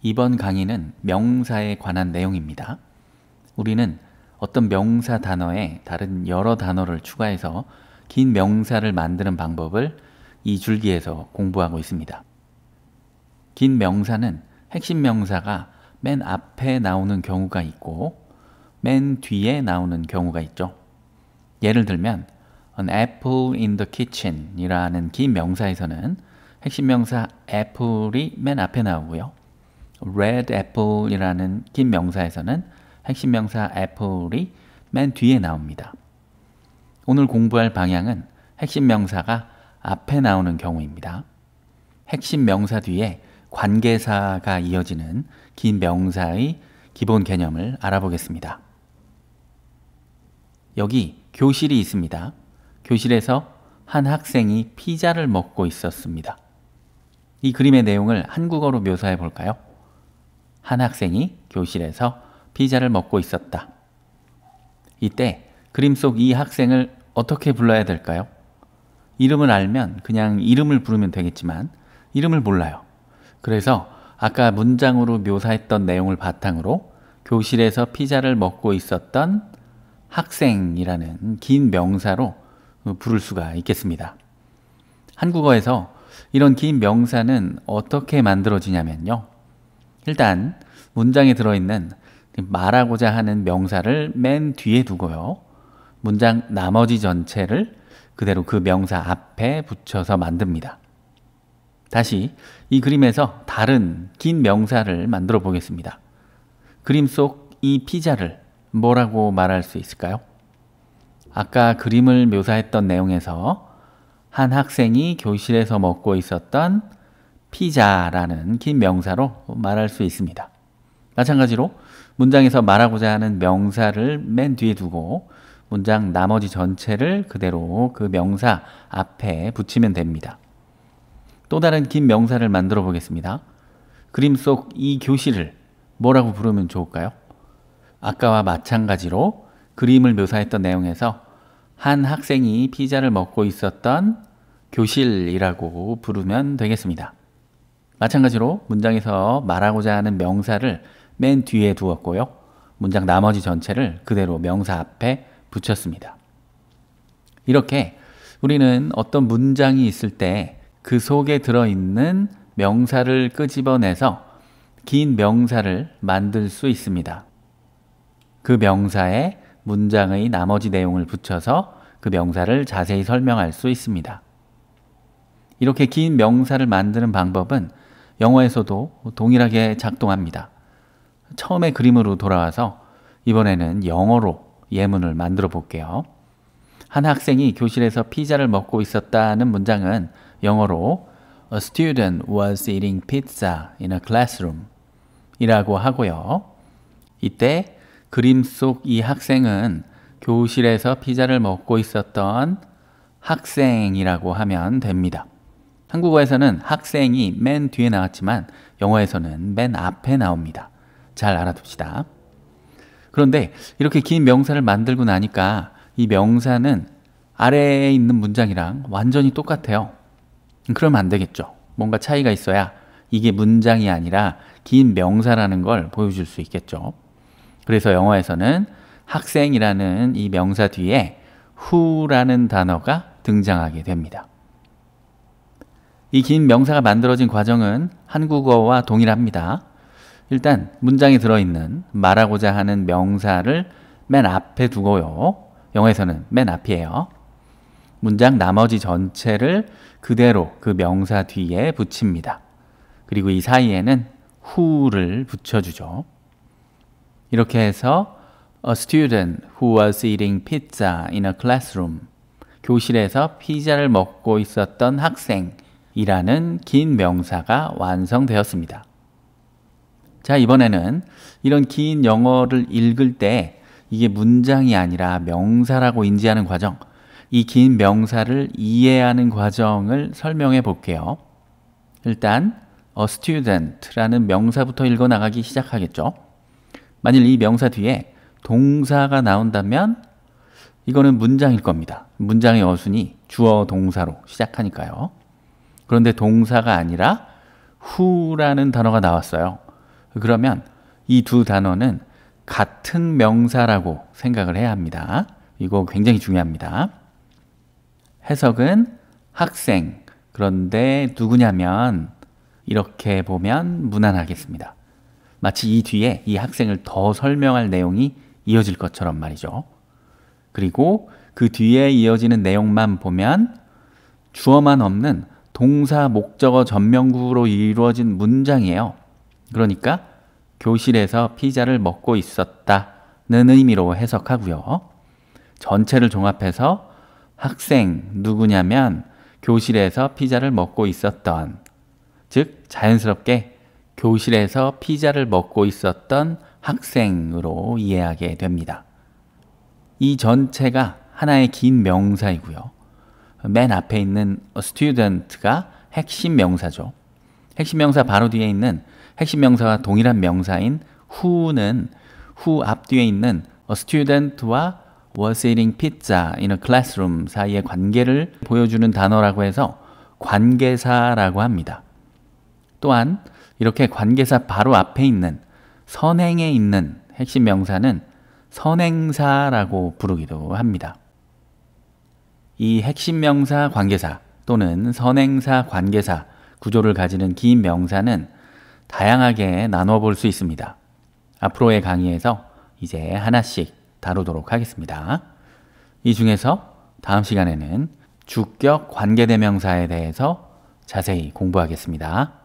이번 강의는 명사에 관한 내용입니다. 우리는 어떤 명사 단어에 다른 여러 단어를 추가해서 긴 명사를 만드는 방법을 이 줄기에서 공부하고 있습니다. 긴 명사는 핵심 명사가 맨 앞에 나오는 경우가 있고 맨 뒤에 나오는 경우가 있죠. 예를 들면 An apple in the kitchen 이라는 긴 명사에서는 핵심 명사 apple이 맨 앞에 나오고요. red apple 이라는 긴 명사에서는 핵심 명사 apple이 맨 뒤에 나옵니다. 오늘 공부할 방향은 핵심 명사가 앞에 나오는 경우입니다. 핵심 명사 뒤에 관계사가 이어지는 긴 명사의 기본 개념을 알아보겠습니다. 여기 교실이 있습니다. 교실에서 한 학생이 피자를 먹고 있었습니다. 이 그림의 내용을 한국어로 묘사해 볼까요? 한 학생이 교실에서 피자를 먹고 있었다. 이때 그림 속 이 학생을 어떻게 불러야 될까요? 이름을 알면 그냥 이름을 부르면 되겠지만 이름을 몰라요. 그래서 아까 문장으로 묘사했던 내용을 바탕으로 교실에서 피자를 먹고 있었던 학생이라는 긴 명사로 부를 수가 있겠습니다. 한국어에서 이런 긴 명사는 어떻게 만들어지냐면요. 일단 문장에 들어있는 말하고자 하는 명사를 맨 뒤에 두고요. 문장 나머지 전체를 그대로 그 명사 앞에 붙여서 만듭니다. 다시 이 그림에서 다른 긴 명사를 만들어 보겠습니다. 그림 속 이 피자를 뭐라고 말할 수 있을까요? 아까 그림을 묘사했던 내용에서 한 학생이 교실에서 먹고 있었던 피자라는 긴 명사로 말할 수 있습니다. 마찬가지로 문장에서 말하고자 하는 명사를 맨 뒤에 두고 문장 나머지 전체를 그대로 그 명사 앞에 붙이면 됩니다. 또 다른 긴 명사를 만들어 보겠습니다. 그림 속 이 교실을 뭐라고 부르면 좋을까요? 아까와 마찬가지로 그림을 묘사했던 내용에서 한 학생이 피자를 먹고 있었던 교실이라고 부르면 되겠습니다. 마찬가지로 문장에서 말하고자 하는 명사를 맨 뒤에 두었고요. 문장 나머지 전체를 그대로 명사 앞에 붙였습니다. 이렇게 우리는 어떤 문장이 있을 때 그 속에 들어있는 명사를 끄집어내서 긴 명사를 만들 수 있습니다. 그 명사에 문장의 나머지 내용을 붙여서 그 명사를 자세히 설명할 수 있습니다. 이렇게 긴 명사를 만드는 방법은 영어에서도 동일하게 작동합니다. 처음에 그림으로 돌아와서 이번에는 영어로 예문을 만들어 볼게요. 한 학생이 교실에서 피자를 먹고 있었다는 문장은 영어로 A student was eating pizza in a classroom 이라고 하고요. 이때 그림 속 이 학생은 교실에서 피자를 먹고 있었던 학생이라고 하면 됩니다. 한국어에서는 학생이 맨 뒤에 나왔지만 영어에서는 맨 앞에 나옵니다. 잘 알아둡시다. 그런데 이렇게 긴 명사를 만들고 나니까 이 명사는 아래에 있는 문장이랑 완전히 똑같아요. 그러면 안 되겠죠. 뭔가 차이가 있어야 이게 문장이 아니라 긴 명사라는 걸 보여줄 수 있겠죠. 그래서 영어에서는 학생이라는 이 명사 뒤에 who라는 단어가 등장하게 됩니다. 이 긴 명사가 만들어진 과정은 한국어와 동일합니다. 일단 문장에 들어있는 말하고자 하는 명사를 맨 앞에 두고요. 영어에서는 맨 앞이에요. 문장 나머지 전체를 그대로 그 명사 뒤에 붙입니다. 그리고 이 사이에는 who를 붙여주죠. 이렇게 해서 A student who was eating pizza in a classroom 교실에서 피자를 먹고 있었던 학생이라는 긴 명사가 완성되었습니다. 자, 이번에는 이런 긴 영어를 읽을 때 이게 문장이 아니라 명사라고 인지하는 과정, 이 긴 명사를 이해하는 과정을 설명해 볼게요. 일단 A student라는 명사부터 읽어 나가기 시작하겠죠. 만일 이 명사 뒤에 동사가 나온다면 이거는 문장일 겁니다. 문장의 어순이 주어 동사로 시작하니까요. 그런데 동사가 아니라 who라는 단어가 나왔어요. 그러면 이 두 단어는 같은 명사라고 생각을 해야 합니다. 이거 굉장히 중요합니다. 해석은 학생, 그런데 누구냐면 이렇게 보면 무난하겠습니다. 마치 이 뒤에 이 학생을 더 설명할 내용이 이어질 것처럼 말이죠. 그리고 그 뒤에 이어지는 내용만 보면 주어만 없는 동사, 목적어, 전명구로 이루어진 문장이에요. 그러니까 교실에서 피자를 먹고 있었다는 의미로 해석하고요. 전체를 종합해서 학생 누구냐면 교실에서 피자를 먹고 있었던, 즉 자연스럽게 교실에서 피자를 먹고 있었던 학생으로 이해하게 됩니다. 이 전체가 하나의 긴 명사이고요. 맨 앞에 있는 a student가 핵심 명사죠. 핵심 명사 바로 뒤에 있는 핵심 명사와 동일한 명사인 who는 who 앞뒤에 있는 a student와 was eating pizza in a classroom 사이의 관계를 보여주는 단어라고 해서 관계사라고 합니다. 또한 이렇게 관계사 바로 앞에 있는 선행에 있는 핵심 명사는 선행사라고 부르기도 합니다. 이 핵심 명사 관계사 또는 선행사 관계사 구조를 가지는 긴 명사는 다양하게 나눠 볼 수 있습니다. 앞으로의 강의에서 이제 하나씩 다루도록 하겠습니다. 이 중에서 다음 시간에는 주격 관계대명사에 대해서 자세히 공부하겠습니다.